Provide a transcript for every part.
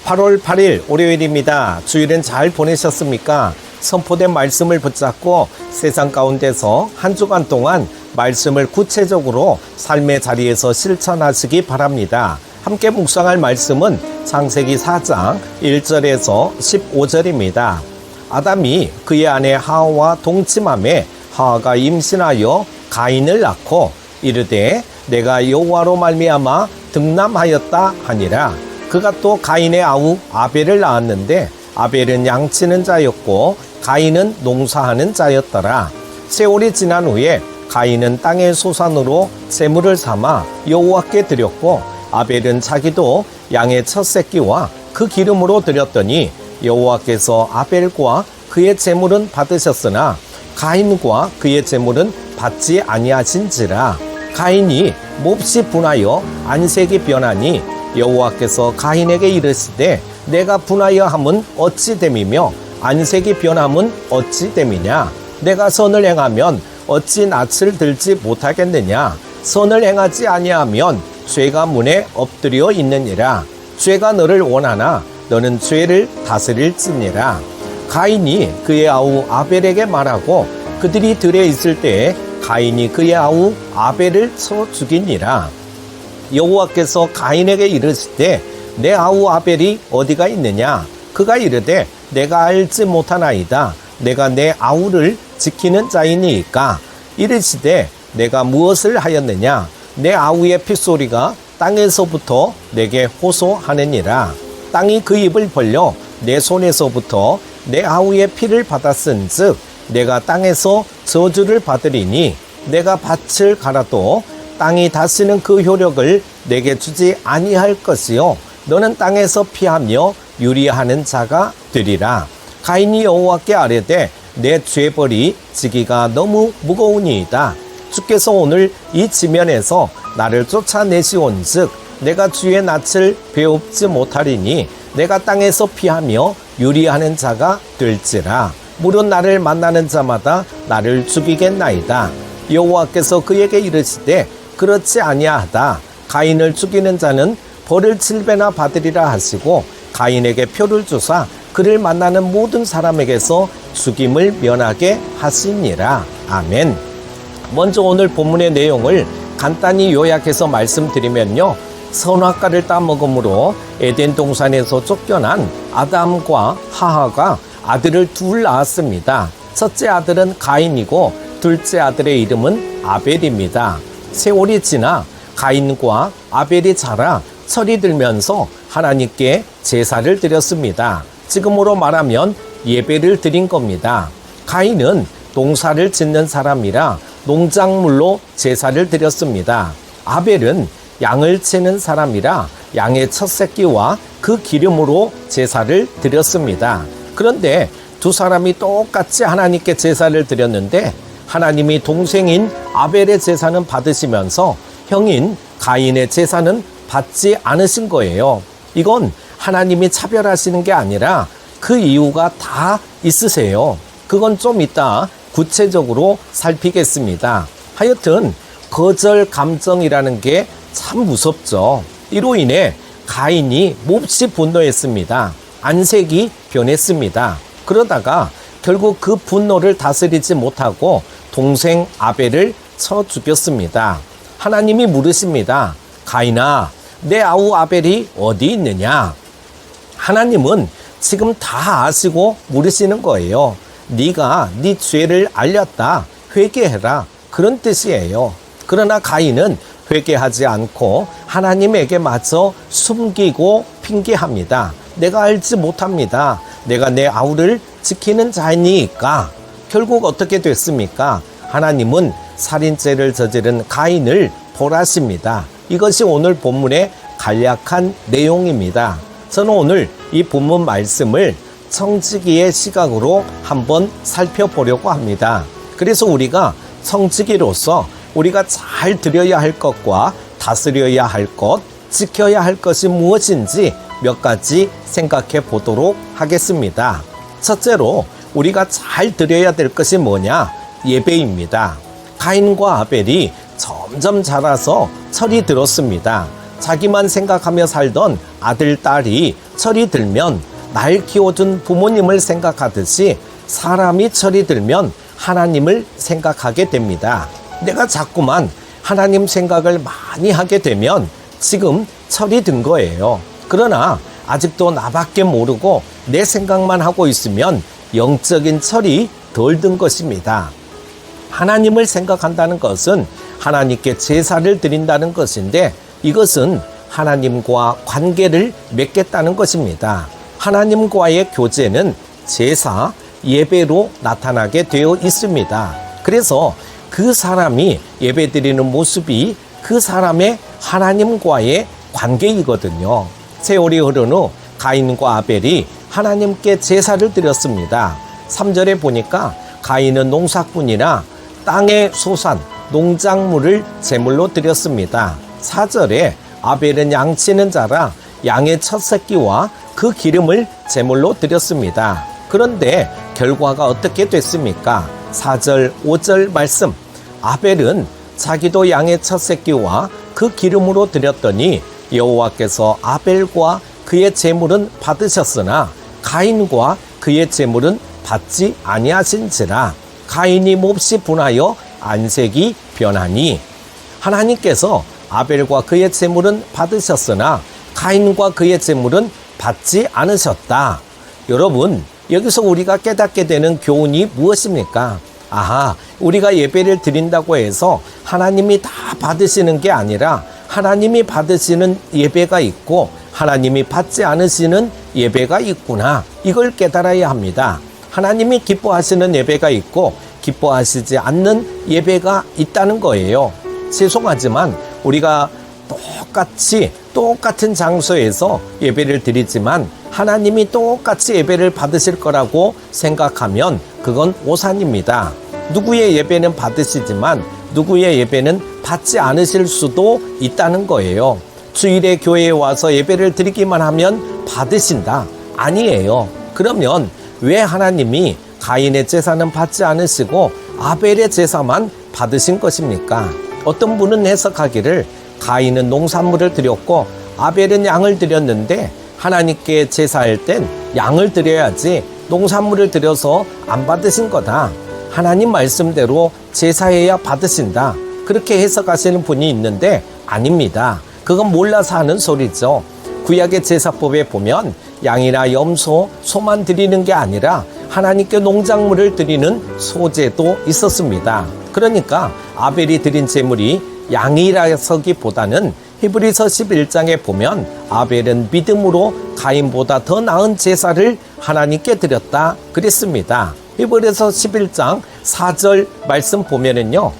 8월 8일 월요일입니다. 주일은 잘 보내셨습니까? 선포된 말씀을 붙잡고 세상 가운데서 한 주간 동안 말씀을 구체적으로 삶의 자리에서 실천하시기 바랍니다. 함께 묵상할 말씀은 창세기 4장 1절에서 15절입니다. 아담이 그의 아내 하와와 동침함에 하와가 임신하여 가인을 낳고 이르되 내가 여호와로 말미암아 득남하였다 하니라. 그가 또 가인의 아우 아벨을 낳았는데 아벨은 양치는 자였고 가인은 농사하는 자였더라. 세월이 지난 후에 가인은 땅의 소산으로 제물을 삼아 여호와께 드렸고 아벨은 자기도 양의 첫 새끼와 그 기름으로 드렸더니 여호와께서 아벨과 그의 제물은 받으셨으나 가인과 그의 제물은 받지 아니하신지라. 가인이 몹시 분하여 안색이 변하니 여호와께서 가인에게 이르시되 내가 분하여 함은 어찌 됨이며 안색이 변함은 어찌 됨이냐. 내가 선을 행하면 어찌 낯을 들지 못하겠느냐. 선을 행하지 아니하면 죄가 문에 엎드려 있느니라. 죄가 너를 원하나 너는 죄를 다스릴지니라. 가인이 그의 아우 아벨에게 말하고 그들이 들에 있을 때에 가인이 그의 아우 아벨을 쳐 죽이니라. 여호와께서 가인에게 이르시되 내 아우 아벨이 어디가 있느냐. 그가 이르되 내가 알지 못하나이다. 내가 내 아우를 지키는 자이니이까. 이르시되 내가 무엇을 하였느냐. 내 아우의 핏소리가 땅에서부터 내게 호소하느니라. 땅이 그 입을 벌려 내 손에서부터 내 아우의 피를 받았은즉 내가 땅에서 저주를 받으리니 내가 밭을 갈아도 땅이 다시는 그 효력을 내게 주지 아니할 것이요 너는 땅에서 피하며 유리하는 자가 되리라. 가인이 여호와께 아뢰되 내 죄벌이 지기가 너무 무거우니이다. 주께서 오늘 이 지면에서 나를 쫓아내시온즉 내가 주의 낯을 배웁지 못하리니 내가 땅에서 피하며 유리하는 자가 될지라. 물은 나를 만나는 자마다 나를 죽이겠나이다. 여호와께서 그에게 이르시되 그렇지 아니하다. 가인을 죽이는 자는 벌을 7배나 받으리라 하시고 가인에게 표를 주사 그를 만나는 모든 사람에게서 죽임을 면하게 하시니라. 아멘. 먼저 오늘 본문의 내용을 간단히 요약해서 말씀드리면요. 선악과를 따먹음으로 에덴 동산에서 쫓겨난 아담과 하와가 아들을 둘 낳았습니다. 첫째 아들은 가인이고 둘째 아들의 이름은 아벨입니다. 세월이 지나 가인과 아벨이 자라 철이 들면서 하나님께 제사를 드렸습니다. 지금으로 말하면 예배를 드린 겁니다. 가인은 농사를 짓는 사람이라 농작물로 제사를 드렸습니다. 아벨은 양을 치는 사람이라 양의 첫 새끼와 그 기름으로 제사를 드렸습니다. 그런데 두 사람이 똑같이 하나님께 제사를 드렸는데 하나님이 동생인 아벨의 제사는 받으시면서 형인 가인의 제사는 받지 않으신 거예요. 이건 하나님이 차별하시는 게 아니라 그 이유가 다 있으세요. 그건 좀 이따 구체적으로 살피겠습니다. 하여튼 거절 감정이라는 게 참 무섭죠. 이로 인해 가인이 몹시 분노했습니다. 안색이 변했습니다. 그러다가 결국 그 분노를 다스리지 못하고 동생 아벨을 쳐 죽였습니다. 하나님이 물으십니다. 가인아, 내 아우 아벨이 어디 있느냐? 하나님은 지금 다 아시고 물으시는 거예요. 네가 네 죄를 알렸다. 회개해라. 그런 뜻이에요. 그러나 가인은 회개하지 않고 하나님에게 마저 숨기고 핑계합니다. 내가 알지 못합니다. 내가 내 아우를 지키는 자이니까. 결국 어떻게 됐습니까? 하나님은 살인죄를 저지른 가인을 벌하십니다. 이것이 오늘 본문의 간략한 내용입니다. 저는 오늘 이 본문 말씀을 청지기의 시각으로 한번 살펴보려고 합니다. 그래서 우리가 청지기로서 우리가 잘 드려야 할 것과 다스려야 할 것, 지켜야 할 것이 무엇인지 몇 가지 생각해 보도록 하겠습니다. 첫째로 우리가 잘 드려야 될 것이 뭐냐? 예배입니다. 가인과 아벨이 점점 자라서 철이 들었습니다. 자기만 생각하며 살던 아들, 딸이 철이 들면 날 키워준 부모님을 생각하듯이 사람이 철이 들면 하나님을 생각하게 됩니다. 내가 자꾸만 하나님 생각을 많이 하게 되면 지금 철이 든 거예요. 그러나 아직도 나밖에 모르고 내 생각만 하고 있으면 영적인 철이 덜 든 것입니다. 하나님을 생각한다는 것은 하나님께 제사를 드린다는 것인데 이것은 하나님과 관계를 맺겠다는 것입니다. 하나님과의 교제는 제사, 예배로 나타나게 되어 있습니다. 그래서 그 사람이 예배드리는 모습이 그 사람의 하나님과의 관계이거든요. 세월이 흐른 후 가인과 아벨이 하나님께 제사를 드렸습니다. 3절에 보니까 가인은 농사꾼이나 땅의 소산, 농작물을 제물로 드렸습니다. 4절에 아벨은 양치는 자라 양의 첫 새끼와 그 기름을 제물로 드렸습니다. 그런데 결과가 어떻게 됐습니까? 4절, 5절 말씀. 아벨은 자기도 양의 첫 새끼와 그 기름으로 드렸더니 여호와께서 아벨과 그의 제물은 받으셨으나 가인과 그의 제물은 받지 아니하신지라. 가인이 몹시 분하여 안색이 변하니. 하나님께서 아벨과 그의 제물은 받으셨으나 가인과 그의 제물은 받지 않으셨다. 여러분, 여기서 우리가 깨닫게 되는 교훈이 무엇입니까? 아하, 우리가 예배를 드린다고 해서 하나님이 다 받으시는 게 아니라 하나님이 받으시는 예배가 있고 하나님이 받지 않으시는 예배가 있구나. 이걸 깨달아야 합니다. 하나님이 기뻐하시는 예배가 있고 기뻐하시지 않는 예배가 있다는 거예요. 죄송하지만 우리가 똑같은 장소에서 예배를 드리지만 하나님이 똑같이 예배를 받으실 거라고 생각하면 그건 오산입니다. 누구의 예배는 받으시지만 누구의 예배는 받지 않으실 수도 있다는 거예요. 주일에 교회에 와서 예배를 드리기만 하면 받으신다? 아니에요. 그러면 왜 하나님이 가인의 제사는 받지 않으시고 아벨의 제사만 받으신 것입니까? 어떤 분은 해석하기를 가인은 농산물을 드렸고 아벨은 양을 드렸는데 하나님께 제사할 땐 양을 드려야지 농산물을 드려서 안 받으신 거다. 하나님 말씀대로 제사해야 받으신다. 그렇게 해석하시는 분이 있는데 아닙니다. 그건 몰라서 하는 소리죠. 구약의 제사법에 보면 양이나 염소, 소만 드리는 게 아니라 하나님께 농작물을 드리는 소제도 있었습니다. 그러니까 아벨이 드린 제물이 양이라서기보다는 히브리서 11장에 보면 아벨은 믿음으로 가인보다 더 나은 제사를 하나님께 드렸다 그랬습니다. 히브리서 11장 4절 말씀 보면은요,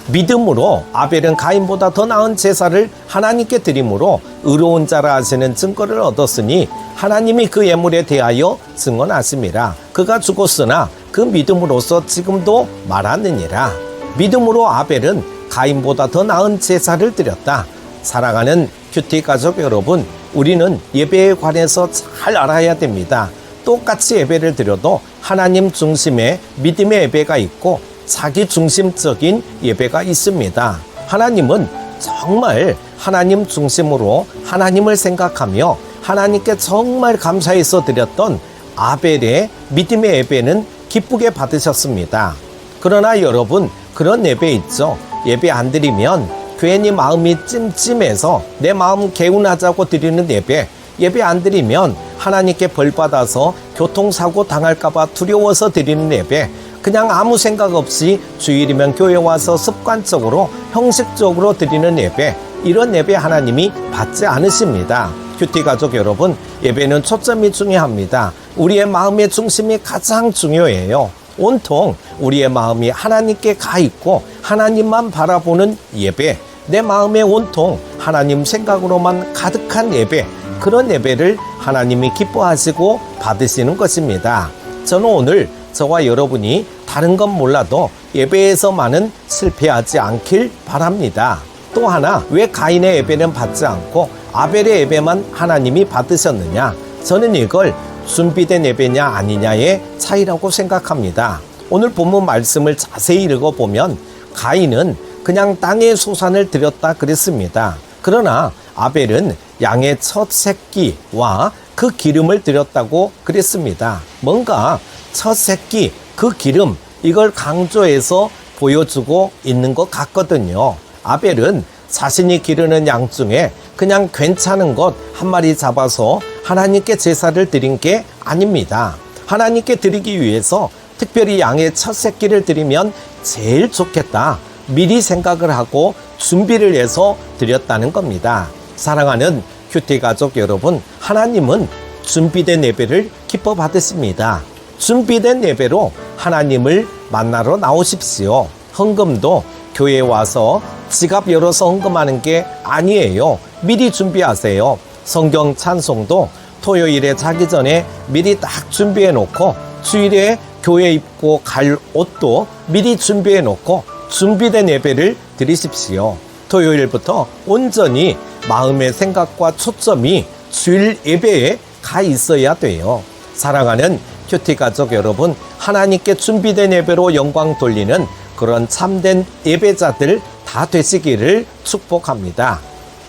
믿음으로 아벨은 가인보다 더 나은 제사를 하나님께 드림으로 의로운 자라 하시는 증거를 얻었으니 하나님이 그 예물에 대하여 증언하심이라. 그가 죽었으나 그 믿음으로서 지금도 말하느니라. 믿음으로 아벨은 가인보다 더 나은 제사를 드렸다. 사랑하는 큐티 가족 여러분, 우리는 예배에 관해서 잘 알아야 됩니다. 똑같이 예배를 드려도 하나님 중심의 믿음의 예배가 있고 자기 중심적인 예배가 있습니다. 하나님은 정말 하나님 중심으로 하나님을 생각하며 하나님께 정말 감사해서 드렸던 아벨의 믿음의 예배는 기쁘게 받으셨습니다. 그러나 여러분, 그런 예배 있죠. 예배 안 드리면 괜히 마음이 찜찜해서 내 마음 개운하자고 드리는 예배 안 드리면 하나님께 벌 받아서 교통사고 당할까봐 두려워서 드리는 예배, 그냥 아무 생각 없이 주일이면 교회 와서 습관적으로 형식적으로 드리는 예배, 이런 예배 하나님이 받지 않으십니다. 큐티 가족 여러분, 예배는 초점이 중요합니다. 우리의 마음의 중심이 가장 중요해요. 온통 우리의 마음이 하나님께 가 있고 하나님만 바라보는 예배, 내 마음에 온통 하나님 생각으로만 가득한 예배, 그런 예배를 하나님이 기뻐하시고 받으시는 것입니다. 저는 오늘 저와 여러분이 다른 건 몰라도 예배에서만은 실패하지 않길 바랍니다. 또 하나, 왜 가인의 예배는 받지 않고 아벨의 예배만 하나님이 받으셨느냐? 저는 이걸 준비된 예배냐 아니냐의 차이라고 생각합니다. 오늘 본문 말씀을 자세히 읽어보면 가인은 그냥 땅의 소산을 드렸다 그랬습니다. 그러나 아벨은 양의 첫 새끼와 그 기름을 드렸다고 그랬습니다. 뭔가 첫 새끼, 그 기름, 이걸 강조해서 보여주고 있는 것 같거든요. 아벨은 자신이 기르는 양 중에 그냥 괜찮은 것 한 마리 잡아서 하나님께 제사를 드린 게 아닙니다. 하나님께 드리기 위해서 특별히 양의 첫 새끼를 드리면 제일 좋겠다, 미리 생각을 하고 준비를 해서 드렸다는 겁니다. 사랑하는 큐티 가족 여러분, 하나님은 준비된 예배를 기뻐 받으십니다. 준비된 예배로 하나님을 만나러 나오십시오. 헌금도 교회에 와서 지갑 열어서 헌금하는 게 아니에요. 미리 준비하세요. 성경 찬송도 토요일에 자기 전에 미리 딱 준비해 놓고, 주일에 교회 입고 갈 옷도 미리 준비해 놓고 준비된 예배를 드리십시오. 토요일부터 온전히 마음의 생각과 초점이 주일 예배에 가 있어야 돼요. 사랑하는 큐티 가족 여러분, 하나님께 준비된 예배로 영광 돌리는 그런 참된 예배자들 다 되시기를 축복합니다.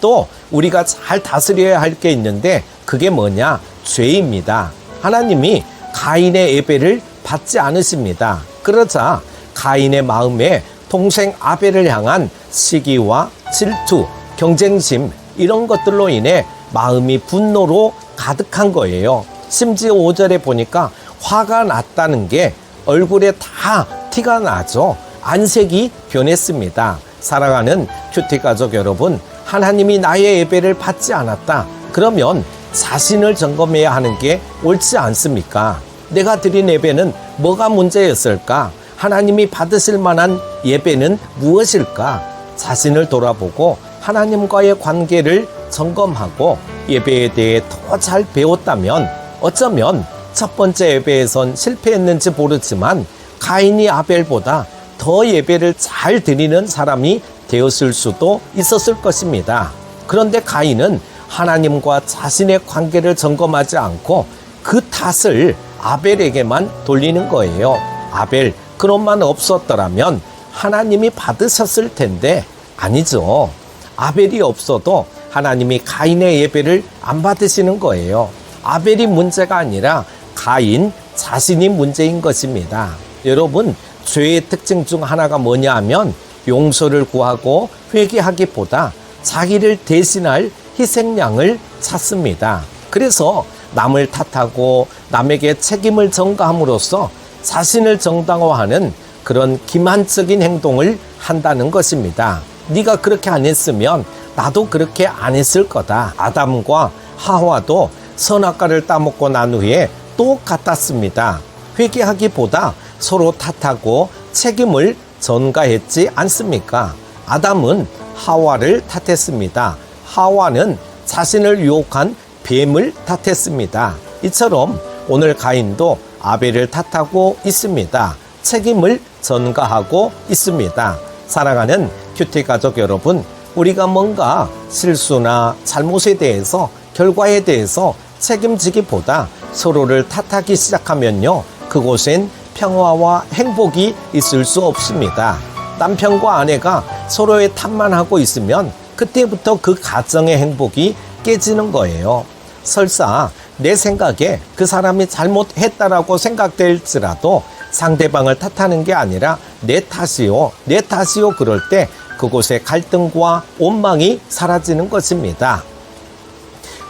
또 우리가 잘 다스려야 할 게 있는데, 그게 뭐냐? 죄입니다. 하나님이 가인의 예배를 받지 않으십니다. 그러자 가인의 마음에 동생 아벨을 향한 시기와 질투, 경쟁심, 이런 것들로 인해 마음이 분노로 가득한 거예요. 심지어 5절에 보니까 화가 났다는 게 얼굴에 다 티가 나죠. 안색이 변했습니다. 사랑하는 큐티 가족 여러분, 하나님이 나의 예배를 받지 않았다, 그러면 자신을 점검해야 하는 게 옳지 않습니까? 내가 드린 예배는 뭐가 문제였을까? 하나님이 받으실 만한 예배는 무엇일까? 자신을 돌아보고 하나님과의 관계를 점검하고 예배에 대해 더 잘 배웠다면, 어쩌면 첫 번째 예배에선 실패했는지 모르지만 가인이 아벨보다 더 예배를 잘 드리는 사람이 되었을 수도 있었을 것입니다. 그런데 가인은 하나님과 자신의 관계를 점검하지 않고 그 탓을 아벨에게만 돌리는 거예요. 아벨, 그것만 없었더라면 하나님이 받으셨을 텐데, 아니죠. 아벨이 없어도 하나님이 가인의 예배를 안 받으시는 거예요. 아벨이 문제가 아니라 가인 자신이 문제인 것입니다. 여러분, 죄의 특징 중 하나가 뭐냐 하면 용서를 구하고 회개하기보다 자기를 대신할 희생양을 찾습니다. 그래서 남을 탓하고 남에게 책임을 전가함으로써 자신을 정당화하는 그런 기만적인 행동을 한다는 것입니다. 네가 그렇게 안 했으면 나도 그렇게 안 했을 거다. 아담과 하와도 선악과를 따먹고 난 후에 똑같았습니다. 회개하기보다 서로 탓하고 책임을 전가했지 않습니까? 아담은 하와를 탓했습니다. 하와는 자신을 유혹한 뱀을 탓했습니다. 이처럼 오늘 가인도 아벨을 탓하고 있습니다. 책임을 전가하고 있습니다. 사랑하는 큐티 가족 여러분, 우리가 뭔가 실수나 잘못에 대해서, 결과에 대해서 책임지기보다 서로를 탓하기 시작하면요, 그곳엔 평화와 행복이 있을 수 없습니다. 남편과 아내가 서로의 탓만 하고 있으면 그때부터 그 가정의 행복이 깨지는 거예요. 설사 내 생각에 그 사람이 잘못했다라고 생각될지라도 상대방을 탓하는 게 아니라 내 탓이요, 내 탓이요, 그럴 때 그곳에 갈등과 원망이 사라지는 것입니다.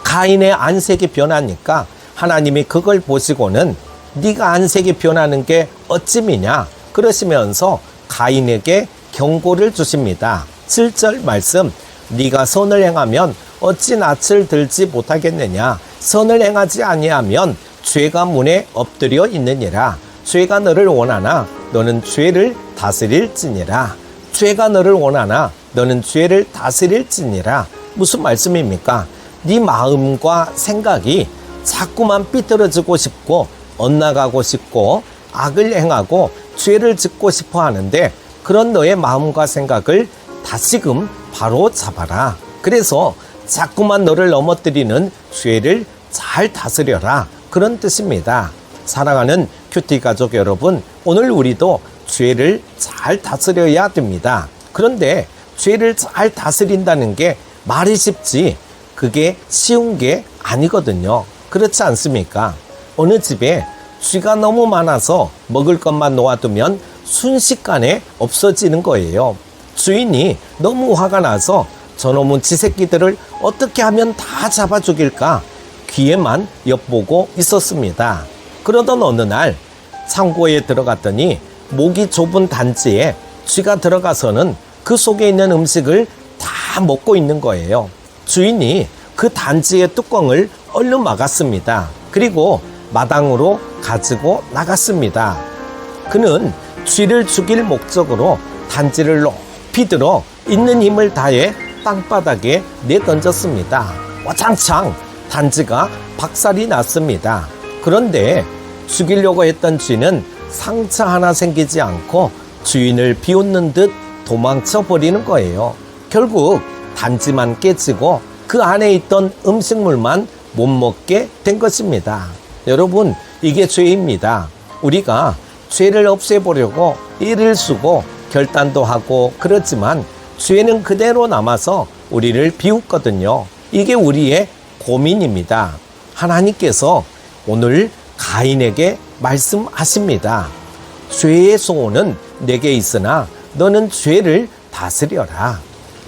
가인의 안색이 변하니까 하나님이 그걸 보시고는 네가 안색이 변하는 게 어찌미냐 그러시면서 가인에게 경고를 주십니다. 7절 말씀, 네가 선을 행하면 어찌 낯을 들지 못하겠느냐. 선을 행하지 아니하면 죄가 문에 엎드려 있느니라. 죄가 너를 원하나 너는 죄를 다스릴지니라. 죄가 너를 원하나 너는 죄를 다스릴지니라. 무슨 말씀입니까? 네 마음과 생각이 자꾸만 삐뚤어지고 싶고 엇나가고 싶고 악을 행하고 죄를 짓고 싶어 하는데, 그런 너의 마음과 생각을 다시금 바로 잡아라. 그래서 자꾸만 너를 넘어뜨리는 죄를 잘 다스려라, 그런 뜻입니다. 사랑하는 큐티 가족 여러분, 오늘 우리도 죄를 잘 다스려야 됩니다. 그런데 죄를 잘 다스린다는 게 말이 쉽지 그게 쉬운 게 아니거든요. 그렇지 않습니까? 어느 집에 쥐가 너무 많아서 먹을 것만 놓아두면 순식간에 없어지는 거예요. 주인이 너무 화가 나서 저놈의 쥐새끼들을 어떻게 하면 다 잡아 죽일까 귀에만 엿보고 있었습니다. 그러던 어느 날 창고에 들어갔더니 목이 좁은 단지에 쥐가 들어가서는 그 속에 있는 음식을 다 먹고 있는 거예요. 주인이 그 단지의 뚜껑을 얼른 막았습니다. 그리고 마당으로 가지고 나갔습니다. 그는 쥐를 죽일 목적으로 단지를 높이 들어 있는 힘을 다해 땅바닥에 내던졌습니다. 와장창 단지가 박살이 났습니다. 그런데 죽이려고 했던 쥐는 상처 하나 생기지 않고 주인을 비웃는 듯 도망쳐 버리는 거예요. 결국 단지만 깨지고 그 안에 있던 음식물만 못 먹게 된 것입니다. 여러분, 이게 죄입니다. 우리가 죄를 없애보려고 일을 쓰고 결단도 하고 그렇지만 죄는 그대로 남아서 우리를 비웃거든요. 이게 우리의 고민입니다. 하나님께서 오늘 가인에게 말씀하십니다. 죄의 소원은 내게 있으나 너는 죄를 다스려라.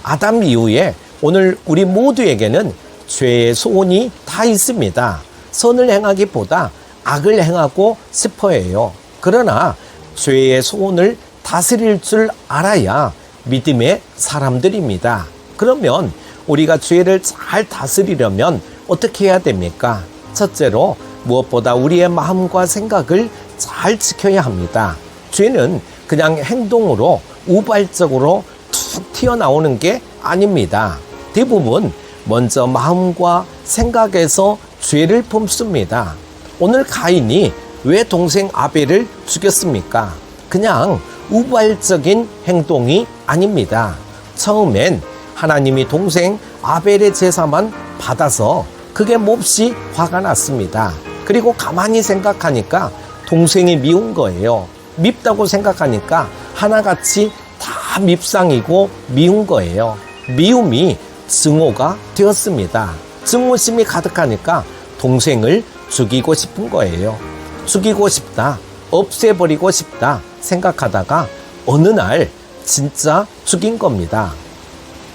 아담 이후에 오늘 우리 모두에게는 죄의 소원이 다 있습니다. 선을 행하기보다 악을 행하고 싶어 해요. 그러나 죄의 소원을 다스릴 줄 알아야 믿음의 사람들입니다. 그러면 우리가 죄를 잘 다스리려면 어떻게 해야 됩니까? 첫째로 무엇보다 우리의 마음과 생각을 잘 지켜야 합니다. 죄는 그냥 행동으로 우발적으로 툭 튀어나오는 게 아닙니다. 대부분 먼저 마음과 생각에서 죄를 품습니다. 오늘 가인이 왜 동생 아벨을 죽였습니까? 그냥 우발적인 행동이 아닙니다. 처음엔 하나님이 동생 아벨의 제사만 받아서 그게 몹시 화가 났습니다. 그리고 가만히 생각하니까 동생이 미운 거예요. 밉다고 생각하니까 하나같이 다 밉상이고 미운 거예요. 미움이 증오가 되었습니다. 증오심이 가득하니까 동생을 죽이고 싶은 거예요. 죽이고 싶다, 없애버리고 싶다 생각하다가 어느 날 진짜 죽인 겁니다.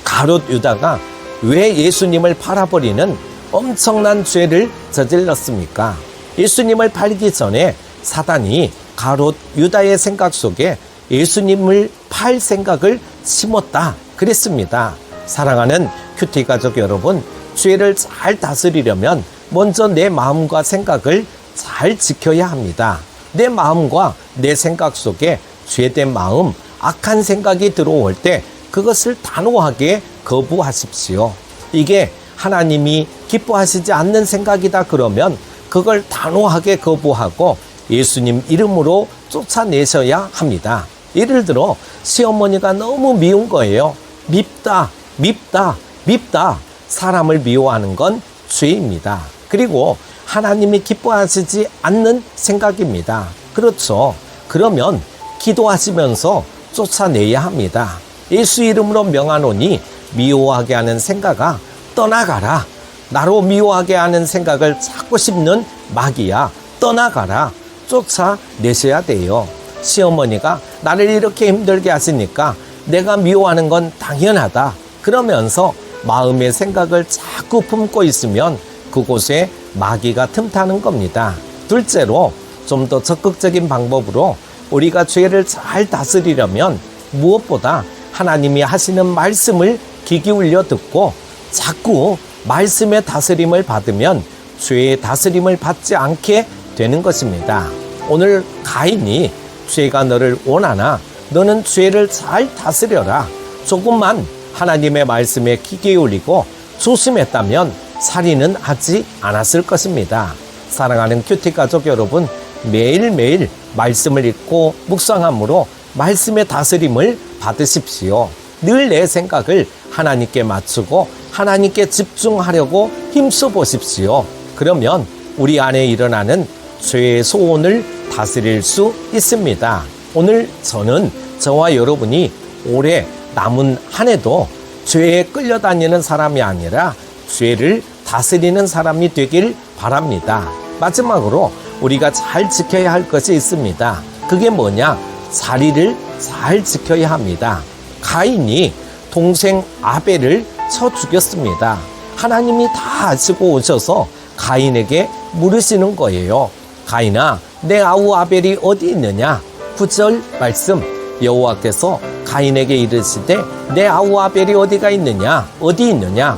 가롯 유다가 왜 예수님을 팔아버리는 엄청난 죄를 저질렀습니까? 예수님을 팔기 전에 사단이 가롯 유다의 생각 속에 예수님을 팔 생각을 심었다 그랬습니다. 사랑하는 큐티 가족 여러분, 죄를 잘 다스리려면 먼저 내 마음과 생각을 잘 지켜야 합니다. 내 마음과 내 생각 속에 죄된 마음, 악한 생각이 들어올 때 그것을 단호하게 거부하십시오. 이게 하나님이 기뻐하시지 않는 생각이다 그러면 그걸 단호하게 거부하고 예수님 이름으로 쫓아내셔야 합니다. 예를 들어 시어머니가 너무 미운 거예요. 밉다, 밉다, 밉다. 사람을 미워하는 건 죄입니다. 그리고 하나님이 기뻐하시지 않는 생각입니다. 그렇죠. 그러면 기도하시면서 쫓아내야 합니다. 예수 이름으로 명하노니 미워하게 하는 생각아 떠나가라. 나로 미워하게 하는 생각을 찾고 싶는 마귀야 떠나가라. 쫓아내셔야 돼요. 시어머니가 나를 이렇게 힘들게 하시니까 내가 미워하는 건 당연하다 그러면서 마음의 생각을 자꾸 품고 있으면 그곳에 마귀가 틈타는 겁니다. 둘째로 좀 더 적극적인 방법으로 우리가 죄를 잘 다스리려면 무엇보다 하나님이 하시는 말씀을 귀 기울여 듣고 자꾸 말씀의 다스림을 받으면 죄의 다스림을 받지 않게 되는 것입니다. 오늘 가인이 죄가 너를 원하나 너는 죄를 잘 다스려라. 조금만 하나님의 말씀에 귀 기울이고 조심했다면 살인은 하지 않았을 것입니다. 사랑하는 큐티 가족 여러분, 매일매일 말씀을 읽고 묵상함으로 말씀의 다스림을 받으십시오. 늘 내 생각을 하나님께 맞추고 하나님께 집중하려고 힘써 보십시오. 그러면 우리 안에 일어나는 죄의 소원을 다스릴 수 있습니다. 오늘 저는 저와 여러분이 올해 남은 한 해도 죄에 끌려다니는 사람이 아니라 죄를 다스리는 사람이 되길 바랍니다. 마지막으로 우리가 잘 지켜야 할 것이 있습니다. 그게 뭐냐? 자리를 잘 지켜야 합니다. 가인이 동생 아벨을 쳐 죽였습니다. 하나님이 다 아시고 오셔서 가인에게 물으시는 거예요. 가인아, 내 아우 아벨이 어디 있느냐? 9절 말씀, 여호와께서 가인에게 이르시되 내 아우 아벨이 어디가 있느냐? 어디 있느냐?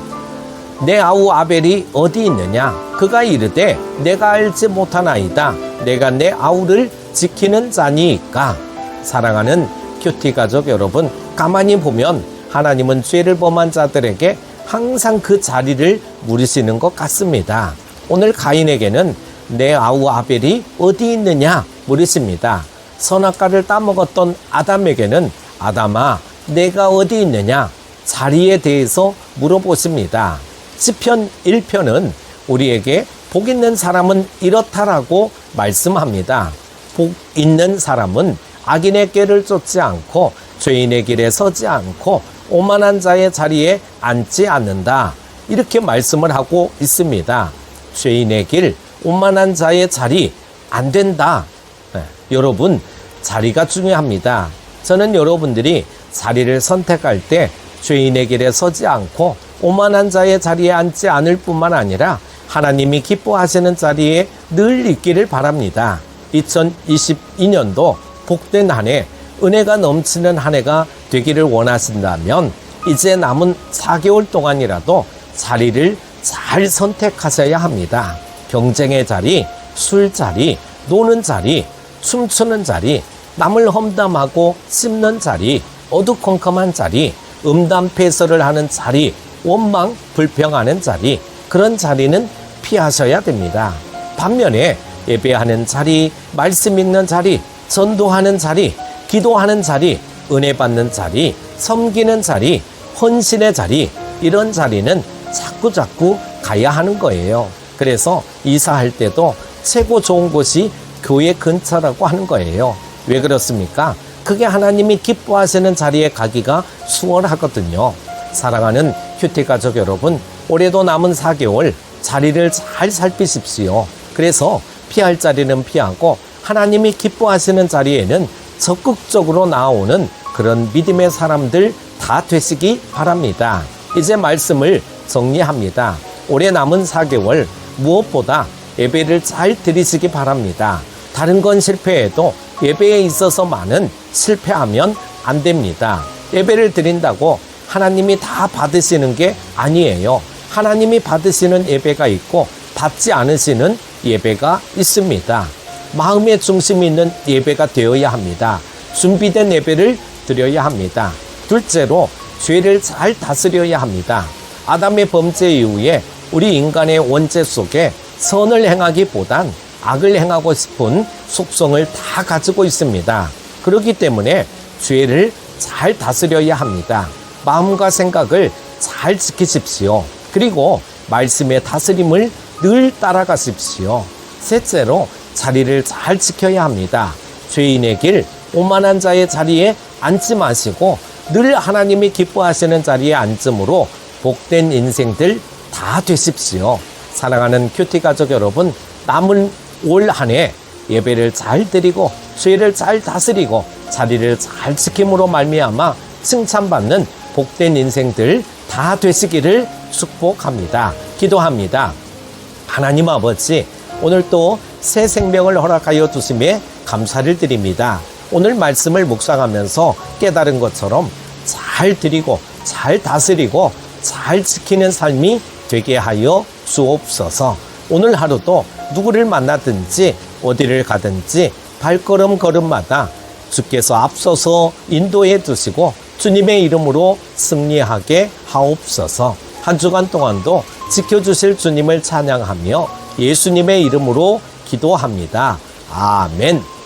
내 아우 아벨이 어디 있느냐? 그가 이르되 내가 알지 못하나이다. 내가 내 아우를 지키는 자니까. 사랑하는 큐티 가족 여러분, 가만히 보면 하나님은 죄를 범한 자들에게 항상 그 자리를 물으시는 것 같습니다. 오늘 가인에게는 내 아우 아벨이 어디 있느냐 물으십니다. 선악과를 따먹었던 아담에게는 아담아, 내가 어디 있느냐? 자리에 대해서 물어보십니다. 시편 1편은 우리에게 복 있는 사람은 이렇다라고 말씀합니다. 복 있는 사람은 악인의 꾀를 쫓지 않고 죄인의 길에 서지 않고 오만한 자의 자리에 앉지 않는다. 이렇게 말씀을 하고 있습니다. 죄인의 길, 오만한 자의 자리 안 된다. 여러분, 자리가 중요합니다. 저는 여러분들이 자리를 선택할 때 죄인의 길에 서지 않고 오만한 자의 자리에 앉지 않을 뿐만 아니라 하나님이 기뻐하시는 자리에 늘 있기를 바랍니다. 2022년도 복된 한 해, 은혜가 넘치는 한 해가 되기를 원하신다면 이제 남은 4개월 동안이라도 자리를 잘 선택하셔야 합니다. 경쟁의 자리, 술자리, 노는 자리, 춤추는 자리, 남을 험담하고 씹는 자리, 어두컴컴한 자리, 음담패설을 하는 자리, 원망, 불평하는 자리, 그런 자리는 피하셔야 됩니다. 반면에 예배하는 자리, 말씀 읽는 자리, 전도하는 자리, 기도하는 자리, 은혜 받는 자리, 섬기는 자리, 헌신의 자리, 이런 자리는 자꾸 가야 하는 거예요. 그래서 이사할 때도 최고 좋은 곳이 교회 근처라고 하는 거예요. 왜 그렇습니까? 그게 하나님이 기뻐하시는 자리에 가기가 수월하거든요. 사랑하는 큐티 가족 여러분, 올해도 남은 4개월 자리를 잘 살피십시오. 그래서 피할 자리는 피하고 하나님이 기뻐하시는 자리에는 적극적으로 나오는 그런 믿음의 사람들 다 되시기 바랍니다. 이제 말씀을 정리합니다. 올해 남은 4개월 무엇보다 예배를 잘 드리시기 바랍니다. 다른 건 실패해도 예배에 있어서만은 실패하면 안 됩니다. 예배를 드린다고 하나님이 다 받으시는 게 아니에요. 하나님이 받으시는 예배가 있고 받지 않으시는 예배가 있습니다. 마음의 중심이 있는 예배가 되어야 합니다. 준비된 예배를 드려야 합니다. 둘째로 죄를 잘 다스려야 합니다. 아담의 범죄 이후에 우리 인간의 원죄 속에 선을 행하기보단 악을 행하고 싶은 속성을 다 가지고 있습니다. 그렇기 때문에 죄를 잘 다스려야 합니다. 마음과 생각을 잘 지키십시오. 그리고 말씀의 다스림을 늘 따라가십시오. 셋째로 자리를 잘 지켜야 합니다. 죄인의 길, 오만한 자의 자리에 앉지 마시고 늘 하나님이 기뻐하시는 자리에 앉음으로 복된 인생들 다 되십시오. 사랑하는 큐티 가족 여러분, 남은 올 한 해 예배를 잘 드리고 죄를 잘 다스리고 자리를 잘 지킴으로 말미암아 칭찬받는 복된 인생들 다 되시기를 축복합니다. 기도합니다. 하나님 아버지, 오늘 또 새 생명을 허락하여 주심에 감사를 드립니다. 오늘 말씀을 묵상하면서 깨달은 것처럼 잘 드리고 잘 다스리고 잘 지키는 삶이 되게 하여 주옵소서. 오늘 하루도 누구를 만나든지 어디를 가든지 발걸음 걸음마다 주께서 앞서서 인도해 주시고 주님의 이름으로 승리하게 하옵소서. 한 주간 동안도 지켜주실 주님을 찬양하며 예수님의 이름으로 기도합니다. 아멘.